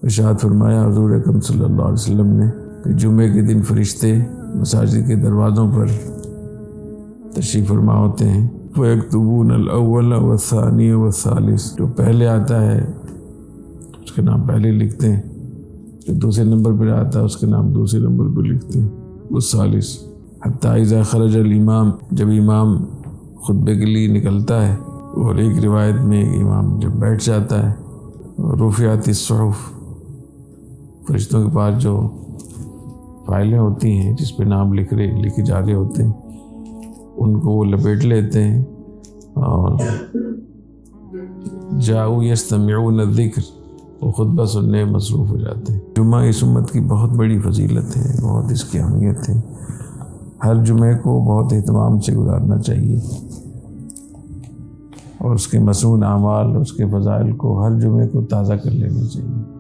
ارشاد فرمایا حضور اکرم صلی اللہ علیہ وسلم نے کہ جمعے کے دن فرشتے مساجد کے دروازوں پر تشریف فرما ہوتے ہیں، فَيَكْتُبُونَ الْأَوَّلَ وَالثَّانِيَ وَالثَّالِثَ، جو پہلے آتا ہے اس کے نام پہلے لکھتے ہیں، جو دوسرے نمبر پر آتا ہے اس کے نام دوسرے نمبر پر لکھتے ہیں، والثالث حتیٰ اذا خرج الامام، جب امام خطبے کے لیے نکلتا ہے، اور ایک روایت میں امام جب بیٹھ جاتا ہے، رفعت الصحف، فرشتوں کے پاس جو فائلیں ہوتی ہیں جس پہ نام لکھے جا رہے ہوتے ہیں ان کو وہ لپیٹ لیتے ہیں، اور جاؤ یستمعون الذکر، وہ خطبہ سننے مصروف ہو جاتے ہیں۔ جمعہ اس امت کی بہت بڑی فضیلت ہے، بہت اس کی اہمیت ہے، ہر جمعے کو بہت اہتمام سے گزارنا چاہیے، اور اس کے مسنون اعمال، اس کے فضائل کو ہر جمعے کو تازہ کر لینا چاہیے۔